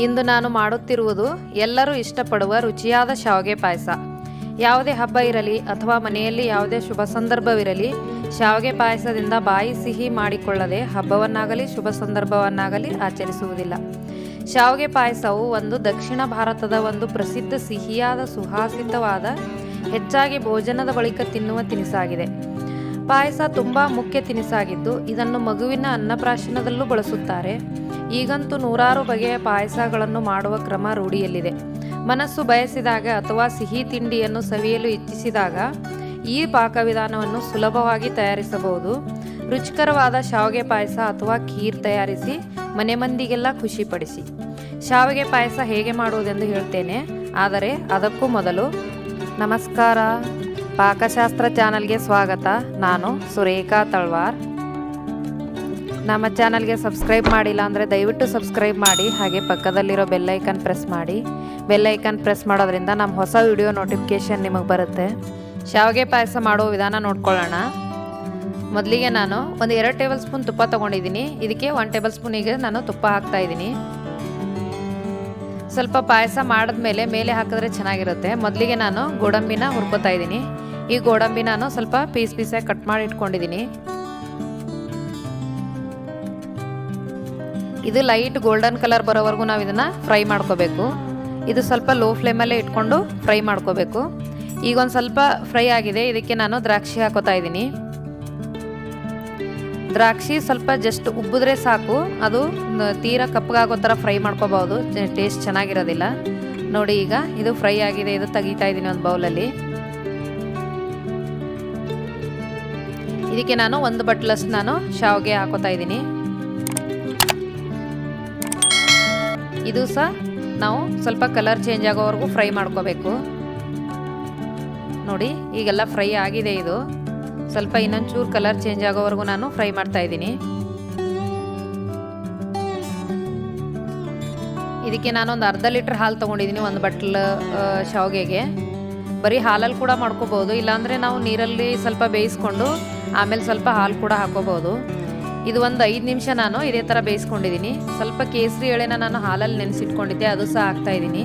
ಇಂದು ನಾನು ಮಾಡುತ್ತಿರುವುದು ಎಲ್ಲರೂ ಇಷ್ಟಪಡುವ ರುಚಿಯಾದ ಶಾವಿಗೆ ಪಾಯಸ. ಯಾವುದೇ ಹಬ್ಬ ಇರಲಿ ಅಥವಾ ಮನೆಯಲ್ಲಿ ಯಾವುದೇ ಶುಭ ಸಂದರ್ಭವಿರಲಿ, ಶಾವಿಗೆ ಪಾಯಸದಿಂದ ಬಾಯಿ ಸಿಹಿ ಮಾಡಿಕೊಳ್ಳದೆ ಹಬ್ಬವನ್ನಾಗಲಿ ಶುಭ ಸಂದರ್ಭವನ್ನಾಗಲಿ ಆಚರಿಸುವುದಿಲ್ಲ. ಶಾವಿಗೆ ಪಾಯಸವು ಒಂದು ದಕ್ಷಿಣ ಭಾರತದ ಒಂದು ಪ್ರಸಿದ್ಧ ಸಿಹಿಯಾದ ಸುವಾಸಿತವಾದ ಹೆಚ್ಚಾಗಿ ಭೋಜನದ ಬಳಿಕ ತಿನ್ನುವ ತಿನಿಸಾಗಿದೆ. ಪಾಯಸ ತುಂಬ ಮುಖ್ಯ ತಿನಿಸಾಗಿದ್ದು ಇದನ್ನು ಮಗುವಿನ ಅನ್ನಪ್ರಾಶನದಲ್ಲೂ ಬಳಸುತ್ತಾರೆ. ಈಗಂತೂ ನೂರಾರು ಬಗೆಯ ಪಾಯಸಗಳನ್ನು ಮಾಡುವ ಕ್ರಮ ರೂಢಿಯಲ್ಲಿದೆ. ಮನಸ್ಸು ಬಯಸಿದಾಗ ಅಥವಾ ಸಿಹಿ ತಿಂಡಿಯನ್ನು ಸವಿಯಲು ಇಚ್ಛಿಸಿದಾಗ ಈ ಪಾಕವಿಧಾನವನ್ನು ಸುಲಭವಾಗಿ ತಯಾರಿಸಬಹುದು. ರುಚಿಕರವಾದ ಶಾವಿಗೆ ಪಾಯಸ ಅಥವಾ ಖೀರ್ ತಯಾರಿಸಿ ಮನೆ ಮಂದಿಗೆಲ್ಲ ಖುಷಿಪಡಿಸಿ. ಶಾವಿಗೆ ಪಾಯಸ ಹೇಗೆ ಮಾಡುವುದೆಂದು ಹೇಳ್ತೇನೆ, ಆದರೆ ಅದಕ್ಕೂ ಮೊದಲು ನಮಸ್ಕಾರ. ಪಾಕಶಾಸ್ತ್ರ ಚಾನಲ್ಗೆ ಸ್ವಾಗತ. ನಾನು ಸುರೇಖಾ ತಳ್ವಾರ್. ನಮ್ಮ ಚಾನಲ್ಗೆ ಸಬ್ಸ್ಕ್ರೈಬ್ ಮಾಡಿಲ್ಲ ಅಂದರೆ ದಯವಿಟ್ಟು ಸಬ್ಸ್ಕ್ರೈಬ್ ಮಾಡಿ, ಹಾಗೆ ಪಕ್ಕದಲ್ಲಿರೋ ಬೆಲ್ಲೈಕನ್ ಪ್ರೆಸ್ ಮಾಡಿ. ಬೆಲ್ಲೈಕನ್ ಪ್ರೆಸ್ ಮಾಡೋದ್ರಿಂದ ನಮ್ಮ ಹೊಸ ವಿಡಿಯೋ ನೋಟಿಫಿಕೇಷನ್ ನಿಮಗೆ ಬರುತ್ತೆ. ಶಾವಿಗೆ ಪಾಯಸ ಮಾಡೋ ವಿಧಾನ ನೋಡ್ಕೊಳ್ಳೋಣ. ಮೊದಲಿಗೆ ನಾನು ಒಂದು 2 ಟೇಬಲ್ ಸ್ಪೂನ್ ತುಪ್ಪ ತೊಗೊಂಡಿದ್ದೀನಿ. ಇದಕ್ಕೆ 1 ಟೇಬಲ್ ಸ್ಪೂನಿಗೆ ನಾನು ತುಪ್ಪ ಹಾಕ್ತಾಯಿದ್ದೀನಿ. ಸ್ವಲ್ಪ ಪಾಯಸ ಮಾಡಿದ್ಮೇಲೆ ಮೇಲೆ ಹಾಕಿದ್ರೆ ಚೆನ್ನಾಗಿರುತ್ತೆ. ಮೊದಲಿಗೆ ನಾನು ಗೋಡಂಬಿನ ಹುರ್ಕೋತಾ ಇದ್ದೀನಿ. ಈ ಗೋಡಂಬಿ ನಾನು ಸ್ವಲ್ಪ ಪೀಸಾಗಿ ಕಟ್ ಮಾಡಿ ಇಟ್ಕೊಂಡಿದ್ದೀನಿ. ಇದು ಲೈಟ್ ಗೋಲ್ಡನ್ ಕಲರ್ ಬರೋವರೆಗೂ ನಾವು ಇದನ್ನು ಫ್ರೈ ಮಾಡ್ಕೋಬೇಕು. ಇದು ಸ್ವಲ್ಪ ಲೋ ಫ್ಲೇಮಲ್ಲೇ ಇಟ್ಕೊಂಡು ಫ್ರೈ ಮಾಡ್ಕೋಬೇಕು. ಈಗ ಒಂದು ಸ್ವಲ್ಪ ಫ್ರೈ ಆಗಿದೆ. ಇದಕ್ಕೆ ನಾನು ದ್ರಾಕ್ಷಿ ಹಾಕೋತಾ ಇದ್ದೀನಿ. ದ್ರಾಕ್ಷಿ ಸ್ವಲ್ಪ ಜಸ್ಟ್ ಉಬ್ಬಿದ್ರೆ ಸಾಕು, ಅದು ತೀರಾ ಕಪ್ಪಗಾಗೋ ಥರ ಫ್ರೈ ಮಾಡ್ಕೋಬಹುದು, ಟೇಸ್ಟ್ ಚೆನ್ನಾಗಿರೋದಿಲ್ಲ. ನೋಡಿ, ಈಗ ಇದು ಫ್ರೈ ಆಗಿದೆ. ಇದು ತೆಗಿತಾ ಇದ್ದೀನಿ ಒಂದು ಬೌಲಲ್ಲಿ. ಇದಕ್ಕೆ ನಾನು 1 ಬಟ್ಲಷ್ಟು ನಾನು ಶಾವಿಗೆ ಹಾಕೋತಾ ಇದ್ದೀನಿ. ಇದು ಸಹ ನಾವು ಸ್ವಲ್ಪ ಕಲರ್ ಚೇಂಜ್ ಆಗೋವರೆಗೂ ಫ್ರೈ ಮಾಡ್ಕೋಬೇಕು. ನೋಡಿ, ಈಗೆಲ್ಲ ಫ್ರೈ ಆಗಿದೆ. ಇದು ಸ್ವಲ್ಪ ಇನ್ನೊಂಚೂರು ಕಲರ್ ಚೇಂಜ್ ಆಗೋವರೆಗೂ ನಾನು ಫ್ರೈ ಮಾಡ್ತಾ ಇದ್ದೀನಿ. ಇದಕ್ಕೆ ನಾನೊಂದು ಅರ್ಧ ಲೀಟ್ರ್ ಹಾಲು ತೊಗೊಂಡಿದ್ದೀನಿ 1 ಬಟ್ಲ್ ಶಾವಿಗೆಗೆ. ಬರೀ ಹಾಲಲ್ಲಿ ಕೂಡ ಮಾಡ್ಕೋಬೋದು, ಇಲ್ಲಾಂದರೆ ನಾವು ನೀರಲ್ಲಿ ಸ್ವಲ್ಪ ಬೇಯಿಸ್ಕೊಂಡು ಆಮೇಲೆ ಸ್ವಲ್ಪ ಹಾಲು ಕೂಡ ಹಾಕೋಬೋದು. ಇದು ಒಂದು 5 ನಿಮಿಷ ನಾನು ಇದೇ ಥರ ಬೇಯಿಸ್ಕೊಂಡಿದ್ದೀನಿ. ಸ್ವಲ್ಪ ಕೇಸರಿ ಎಳೆನ ನಾನು ಹಾಲಲ್ಲಿ ನೆನೆಸಿಟ್ಕೊಂಡಿದ್ದೆ, ಅದು ಸಹ ಹಾಕ್ತಾಯಿದ್ದೀನಿ.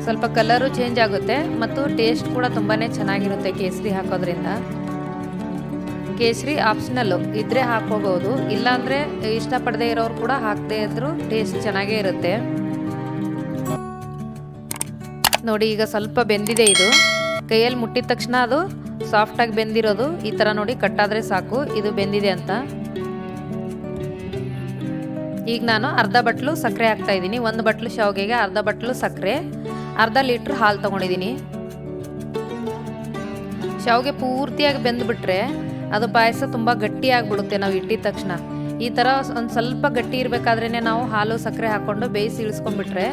ಸ್ವಲ್ಪ ಕಲರು ಚೇಂಜ್ ಆಗುತ್ತೆ ಮತ್ತು ಟೇಸ್ಟ್ ಕೂಡ ತುಂಬಾ ಚೆನ್ನಾಗಿರುತ್ತೆ ಕೇಸರಿ ಹಾಕೋದ್ರಿಂದ. ಕೇಸರಿ ಆಪ್ಷನಲ್ಲು ಇದ್ದರೆ ಹಾಕೋಬೋದು, ಇಲ್ಲಾಂದರೆ ಇಷ್ಟಪಡದೇ ಇರೋರು ಕೂಡ ಹಾಕದೇ ಇದ್ದರೂ ಟೇಸ್ಟ್ ಚೆನ್ನಾಗೇ ಇರುತ್ತೆ. ನೋಡಿ, ಈಗ ಸ್ವಲ್ಪ ಬೆಂದಿದೆ. ಇದು ಕೈಯಲ್ಲಿ ಮುಟ್ಟಿದ ತಕ್ಷಣ ಅದು ಸಾಫ್ಟಾಗಿ ಬೆಂದಿರೋದು ಈ ಥರ ನೋಡಿ ಕಟ್ಟಾದರೆ ಸಾಕು, ಇದು ಬೆಂದಿದೆ ಅಂತ. ಈಗ ನಾನು ಅರ್ಧ ಬಟ್ಲು ಸಕ್ಕರೆ ಹಾಕ್ತಾ ಇದ್ದೀನಿ. 1 ಬಟ್ಲು ಶಾವಿಗೆಗೆ ಅರ್ಧ ಬಟ್ಲು ಸಕ್ಕರೆ, ಅರ್ಧ ಲೀಟ್ರ್ ಹಾಲು ತೊಗೊಂಡಿದ್ದೀನಿ. ಶಾವಿಗೆ ಪೂರ್ತಿಯಾಗಿ ಬೆಂದುಬಿಟ್ರೆ ಅದು ಪಾಯಸ ತುಂಬ ಗಟ್ಟಿಯಾಗಿಬಿಡುತ್ತೆ. ನಾವು ಇಟ್ಟಿದ ತಕ್ಷಣ ಈ ಥರ ಒಂದು ಸ್ವಲ್ಪ ಗಟ್ಟಿ ಇರಬೇಕಾದ್ರೇ ನಾವು ಹಾಲು ಸಕ್ಕರೆ ಹಾಕ್ಕೊಂಡು ಬೇಯಿಸಿ ಇಳಿಸ್ಕೊಂಡ್ಬಿಟ್ರೆ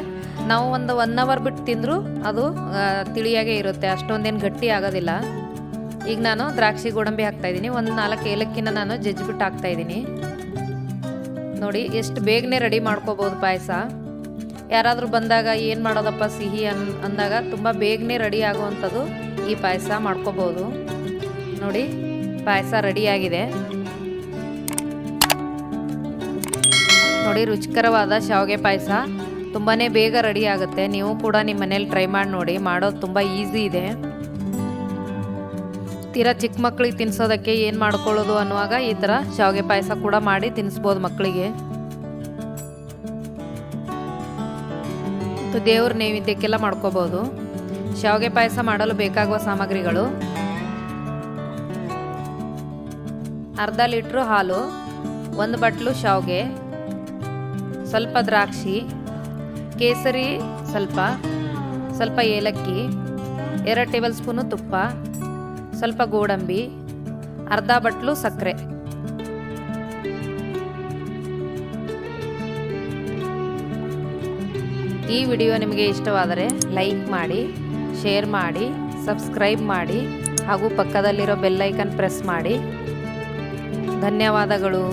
ನಾವು ಒಂದು 1 ಅವರ್ ಬಿಟ್ಟು ತಿಂದರೂ ಅದು ತಿಳಿಯಾಗೇ ಇರುತ್ತೆ, ಅಷ್ಟೊಂದೇನು ಗಟ್ಟಿ ಆಗೋದಿಲ್ಲ. ಈಗ ನಾನು ದ್ರಾಕ್ಷಿ ಗೋಡಂಬಿ ಹಾಕ್ತಾಯಿದ್ದೀನಿ. ಒಂದು 4 ಏಲಕ್ಕಿನ ನಾನು ಜಜ್ಜಿಬಿಟ್ಟು ಹಾಕ್ತಾಯಿದ್ದೀನಿ. ನೋಡಿ, ಎಷ್ಟು ಬೇಗನೆ ರೆಡಿ ಮಾಡ್ಕೋಬೋದು ಪಾಯಸ. ಯಾರಾದರೂ ಬಂದಾಗ ಏನು ಮಾಡೋದಪ್ಪ ಸಿಹಿ ಅಂದಾಗ ತುಂಬ ಬೇಗನೆ ರೆಡಿ ಆಗುವಂಥದ್ದು ಈ ಪಾಯಸ ಮಾಡ್ಕೋಬೋದು. ನೋಡಿ, ಪಾಯಸ ರೆಡಿಯಾಗಿದೆ. ನೋಡಿ, ರುಚಿಕರವಾದ ಶಾವಿಗೆ ಪಾಯಸ ತುಂಬಾ ಬೇಗ ರೆಡಿ ಆಗುತ್ತೆ. ನೀವು ಕೂಡ ನಿಮ್ಮ ಮನೇಲಿ ಟ್ರೈ ಮಾಡಿ ನೋಡಿ, ಮಾಡೋದು ತುಂಬ ಈಸಿ ಇದೆ. ತೀರಾ ಚಿಕ್ಕ ಮಕ್ಕಳಿಗೆ ತಿನ್ನಿಸೋದಕ್ಕೆ ಏನು ಮಾಡ್ಕೊಳ್ಳೋದು ಅನ್ನುವಾಗ ಈ ಥರ ಶಾವಿಗೆ ಪಾಯಸ ಕೂಡ ಮಾಡಿ ತಿನ್ನಿಸ್ಬೋದು ಮಕ್ಕಳಿಗೆ. ದೇವ್ರ ನೈವೇದ್ಯಕ್ಕೆಲ್ಲ ಮಾಡ್ಕೋಬೋದು. ಶಾವಿಗೆ ಪಾಯಸ ಮಾಡಲು ಬೇಕಾಗುವ ಸಾಮಗ್ರಿಗಳು: ಅರ್ಧ ಲೀಟ್ರು ಹಾಲು, 1 ಬಟ್ಲು ಶಾವಿಗೆ, ಸ್ವಲ್ಪ ದ್ರಾಕ್ಷಿ, ಕೇಸರಿ ಸ್ವಲ್ಪ ಏಲಕ್ಕಿ, 2 ಟೇಬಲ್ ಸ್ಪೂನು ತುಪ್ಪ, ಸ್ವಲ್ಪ ಗೋಡಂಬಿ, ಅರ್ಧ ಬಟ್ಲು ಸಕ್ಕರೆ. ಈ ವಿಡಿಯೋ ನಿಮಗೆ ಇಷ್ಟವಾದರೆ ಲೈಕ್ ಮಾಡಿ, ಶೇರ್ ಮಾಡಿ, ಸಬ್ಸ್ಕ್ರೈಬ್ ಮಾಡಿ ಹಾಗೂ ಪಕ್ಕದಲ್ಲಿರೋ ಬೆಲ್ ಐಕನ್ ಪ್ರೆಸ್ ಮಾಡಿ. ಧನ್ಯವಾದಗಳು.